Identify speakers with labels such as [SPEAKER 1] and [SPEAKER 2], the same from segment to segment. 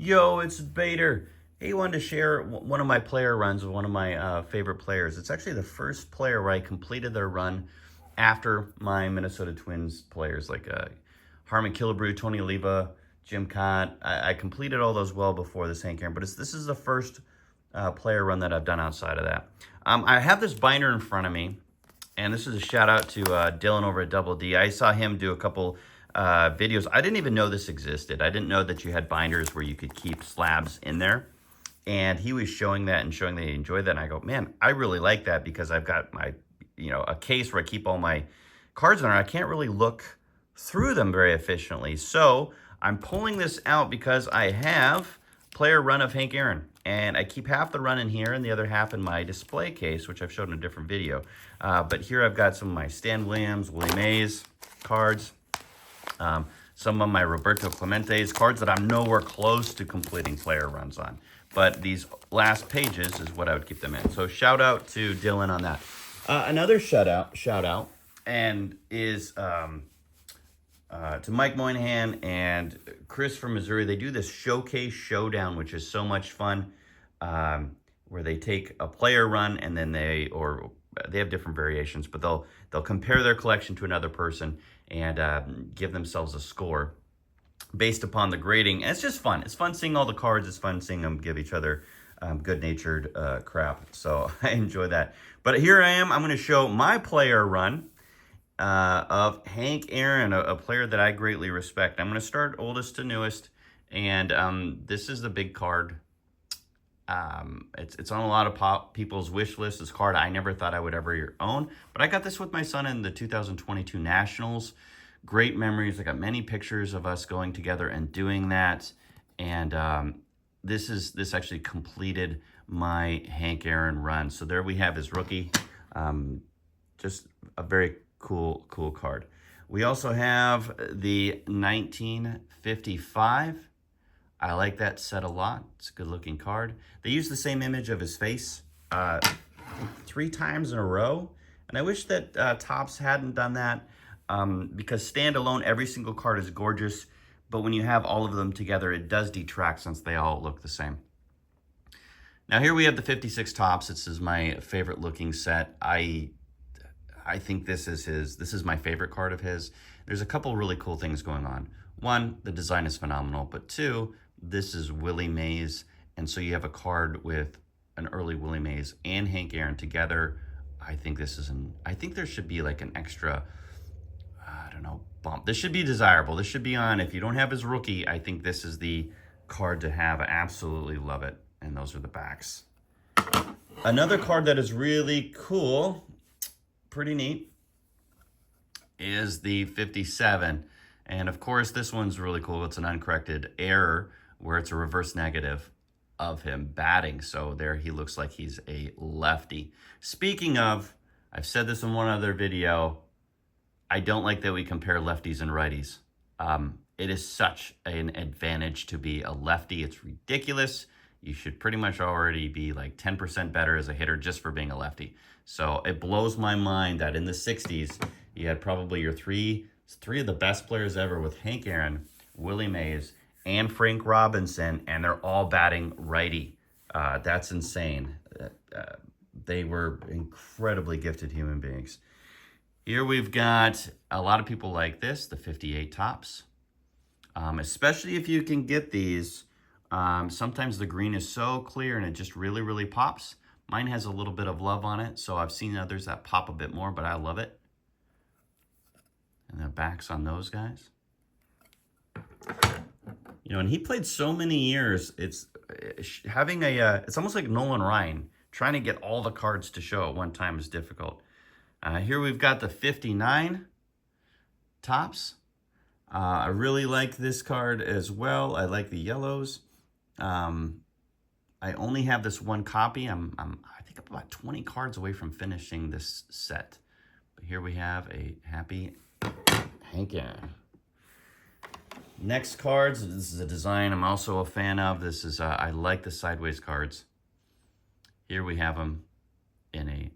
[SPEAKER 1] Yo, it's Bader. Hey, wanted to share one of my player runs with one of my favorite players. It's actually the first player where I completed their run after my Minnesota Twins players like Harmon Killebrew, Tony Oliva, Jim Cott. I completed all those well before this Hank Aaron, but this is the first player run that I've done outside of that. I have this binder in front of me, and this is a shout out to Dylan over at Double D. I saw him do a couple videos. I didn't even know this existed. I didn't know that you had binders where you could keep slabs in there. And he was showing that and showing that he enjoyed that. And I go, man, I really like that because I've got my, a case where I keep all my cards in there. I can't really look through them very efficiently. So I'm pulling this out because I have player run of Hank Aaron. And I keep half the run in here and the other half in my display case, which I've shown in a different video. But here I've got some of my Stan Williams, Willie Mays cards. Some of my Roberto Clemente's cards that I'm nowhere close to completing player runs on. But these last pages is what I would keep them in. So shout out to Dylan on that. Another shout out and is to Mike Moynihan and Chris from Missouri. They do this showcase showdown, which is so much fun, where they take a player run and then they have different variations, but they'll compare their collection to another person and give themselves a score based upon the grading. And it's just fun. It's fun seeing all the cards. It's fun seeing them give each other good-natured crap. So I enjoy that. But here I am. I'm going to show my player run of Hank Aaron, a player that I greatly respect. I'm going to start oldest to newest, and this is the big card. It's on a lot of people's wish list. This card I never thought I would ever own, but I got this with my son in the 2022 Nationals. Great memories. I got many pictures of us going together and doing that, and this actually completed my Hank Aaron run. So there we have his rookie. Just a very cool card. We also have the 1955. I like that set a lot. It's a good looking card. They use the same image of his face 3 times in a row. And I wish that Topps hadn't done that because standalone, every single card is gorgeous. But when you have all of them together, it does detract since they all look the same. Now here we have the 56 Topps. This is my favorite looking set. I think this is my favorite card of his. There's a couple really cool things going on. One, the design is phenomenal, but two, this is Willie Mays, and so you have a card with an early Willie Mays and Hank Aaron together. I think there should be like an extra, I don't know, bump. This should be desirable. This should be on. If you don't have his rookie, I think this is the card to have. I absolutely love it, and those are the backs. Another card that is really cool, pretty neat, is the 57. And of course, this one's really cool. It's an uncorrected error where it's a reverse negative of him batting. So there he looks like he's a lefty. Speaking of, I've said this in one other video, I don't like that we compare lefties and righties. It is such an advantage to be a lefty. It's ridiculous. You should pretty much already be like 10% better as a hitter just for being a lefty. So it blows my mind that in the 60s, you had probably your three of the best players ever with Hank Aaron, Willie Mays, and Frank Robinson, and they're all batting righty. That's insane. They were incredibly gifted human beings. Here we've got a lot of people like this, the 58 Topps. Especially if you can get these. Sometimes the green is so clear and it just really, really pops. Mine has a little bit of love on it, so I've seen others that pop a bit more, but I love it. And the backs on those guys. And he played so many years. It's having it's almost like Nolan Ryan. Trying to get all the cards to show at one time is difficult. Here we've got the 59 Topps. I really like this card as well. I like the yellows. I only have this one copy. I think I'm about 20 cards away from finishing this set. But here we have a happy Hank Aaron. Next cards, this is a design I'm also a fan of. This is, I like the sideways cards. Here we have them in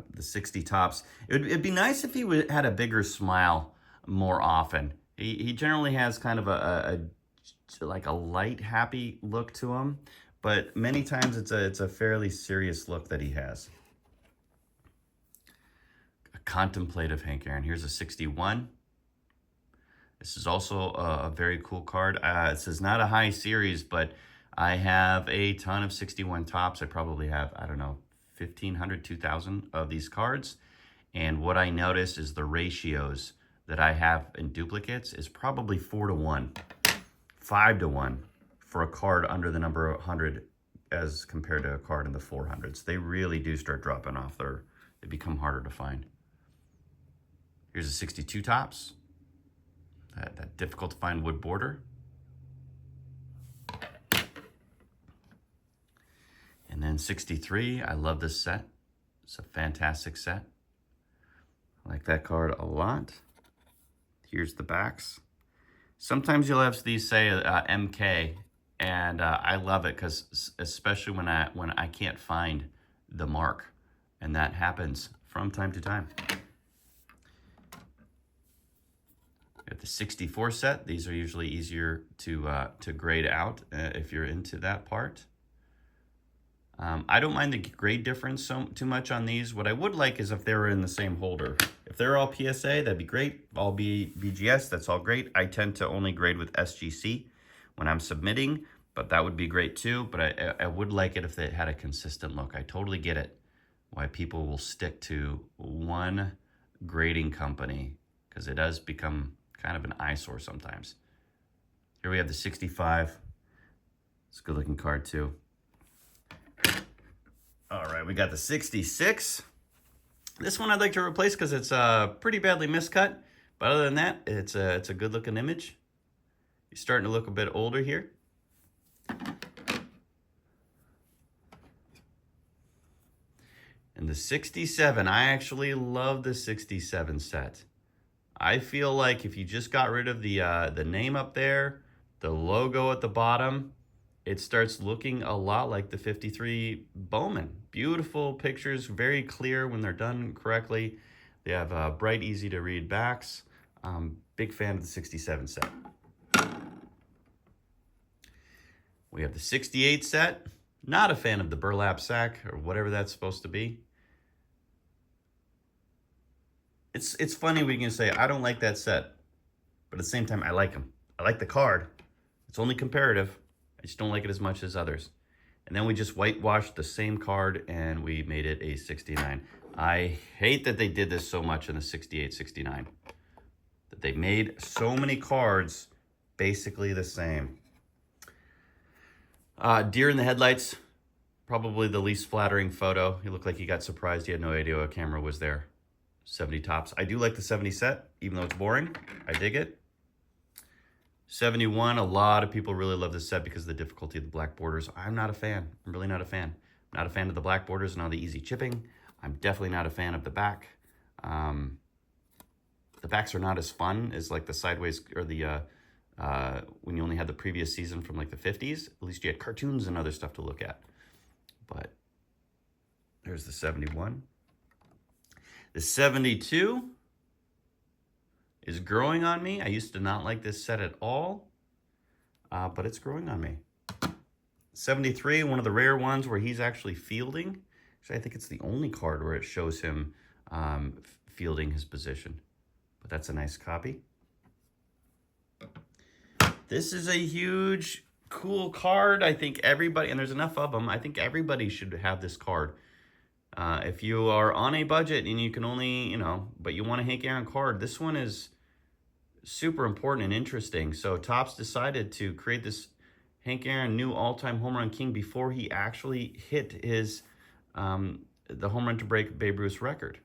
[SPEAKER 1] the 60 Topps. It'd be nice if he had a bigger smile more often. He generally has kind of a like a light, happy look to him, but many times it's a fairly serious look that he has. A contemplative Hank Aaron. Here's a 61. This is also a very cool card. This is not a high series, but I have a ton of 61 tops. I probably have, I don't know, 1,500, 2,000 of these cards. And what I notice is the ratios that I have in duplicates is probably 4 to 1, 5 to 1 for a card under the number 100 as compared to a card in the 400s. They really do start dropping off. They become harder to find. Here's a 62 tops. That difficult to find wood border. And then 63, I love this set. It's a fantastic set. I like that card a lot. Here's the backs. Sometimes you'll have these say MK, and I love it because especially when I can't find the mark, and that happens from time to time. We have the 64 set. These are usually easier to grade out if you're into that part. I don't mind the grade difference too much on these. What I would like is if they were in the same holder. If they're all PSA, that'd be great. All BGS, that's all great. I tend to only grade with SGC when I'm submitting, but that would be great too. But I would like it if they had a consistent look. I totally get it, why people will stick to one grading company, because it does become kind of an eyesore sometimes. Here we have the 65. It's a good looking card too. All right, we got the 66. This one I'd like to replace because it's pretty badly miscut. But other than that, it's a good looking image. He's starting to look a bit older here. And the 67, I actually love the 67 set. I feel like if you just got rid of the name up there, the logo at the bottom, it starts looking a lot like the 53 Bowman. Beautiful pictures, very clear when they're done correctly. They have bright, easy to read backs. Big fan of the 67 set. We have the 68 set. Not a fan of the burlap sack or whatever that's supposed to be. It's funny when you can say, I don't like that set, but at the same time, I like them. I like the card. It's only comparative. I just don't like it as much as others. And then we just whitewashed the same card and we made it a 69. I hate that they did this so much in the 68, 69. That they made so many cards basically the same. Deer in the headlights, probably the least flattering photo. He looked like he got surprised. He had no idea a camera was there. 70 tops. I do like the 70 set, even though it's boring. I dig it. 71, a lot of people really love this set because of the difficulty of the black borders. I'm not a fan. I'm really not a fan. I'm not a fan of the black borders and all the easy chipping. I'm definitely not a fan of the back. The backs are not as fun as like the sideways or the when you only had the previous season from like the 50s. At least you had cartoons and other stuff to look at. But there's the 71. The 72 is growing on me. I used to not like this set at all, but it's growing on me. 73, one of the rare ones where he's actually fielding. Actually, I think it's the only card where it shows him fielding his position. But that's a nice copy. This is a huge, cool card. I think everybody, and there's enough of them, I think everybody should have this card. If you are on a budget and you can only, but you want a Hank Aaron card, this one is super important and interesting. So Topps decided to create this Hank Aaron new all-time home run king before he actually hit his the home run to break Babe Ruth's record.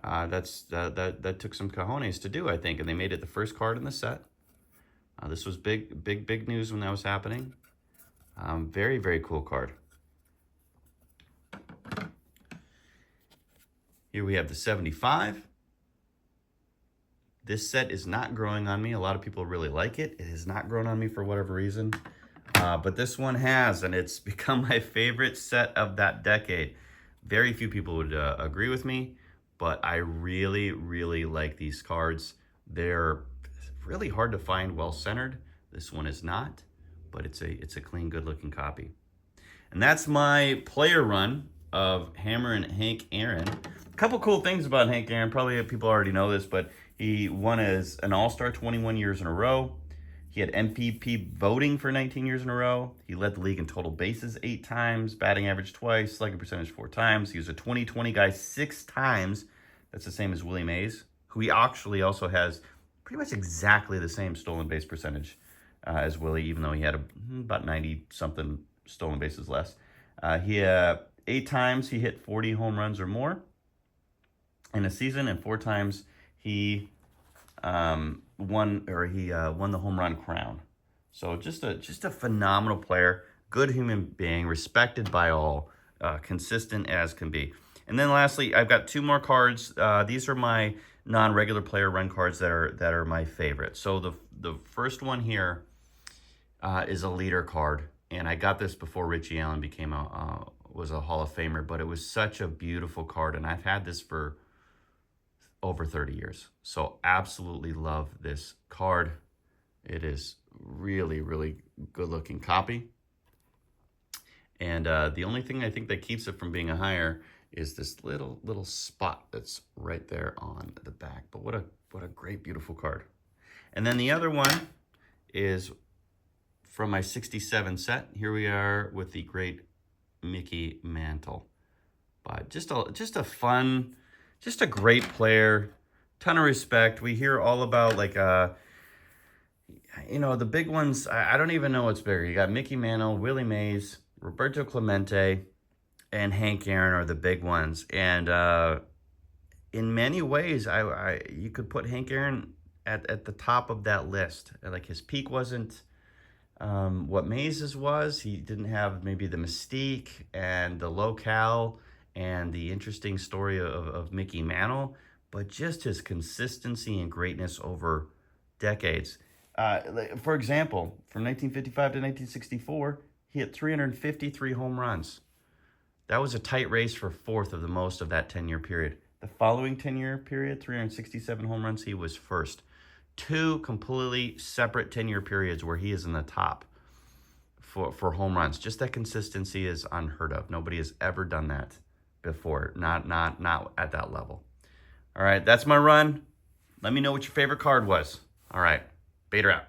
[SPEAKER 1] That took some cojones to do, I think, and they made it the first card in the set. This was big news when that was happening. Very, very cool card. Here we have the 75. This set is not growing on me. A lot of people really like it. It has not grown on me for whatever reason. But this one has, and it's become my favorite set of that decade. Very few people would agree with me, but I really, really like these cards. They're really hard to find well-centered. This one is not, but it's a clean, good-looking copy. And that's my player run of Hammerin Hank Aaron. A couple cool things about Hank Aaron. Probably people already know this, but he won as an All-Star 21 years in a row. He had MVP voting for 19 years in a row. He led the league in total bases 8 times, batting average twice, slugging percentage 4 times. He was a 20-20 guy 6 times. That's the same as Willie Mays, who he actually also has pretty much exactly the same stolen base percentage as Willie, even though he had about 90-something stolen bases less. He 8 times he hit 40 home runs or more in a season, and 4 times he won the home run crown. So just a phenomenal player, good human being, respected by all, consistent as can be. And then lastly, I've got 2 more cards. These are my non-regular player run cards that are my favorite. So the first one here is a leader card, and I got this before Richie Allen became was a Hall of Famer, but it was such a beautiful card, and I've had this for over 30 years. So absolutely love this card. It is really, really good looking copy. And the only thing I think that keeps it from being a higher is this little spot that's right there on the back. But what a great, beautiful card. And then the other one is from my 67 set. Here we are with the great Mickey Mantle. But just a fun, just a great player, ton of respect. We hear all about like the big ones. I don't even know what's bigger. You got Mickey Mantle, Willie Mays, Roberto Clemente, and Hank Aaron are the big ones. And in many ways, you could put Hank Aaron at the top of that list. Like his peak wasn't what Mays's was. He didn't have maybe the mystique and the locale and the interesting story of Mickey Mantle, but just his consistency and greatness over decades. For example, from 1955 to 1964, he hit 353 home runs. That was a tight race for 4th of the most of that 10-year period. The following 10-year period, 367 home runs, he was first. 2 completely separate 10-year periods where he is in the top for home runs. Just that consistency is unheard of. Nobody has ever done that before, not at that level. All right, that's my run. Let me know what your favorite card was. All right, Bader out.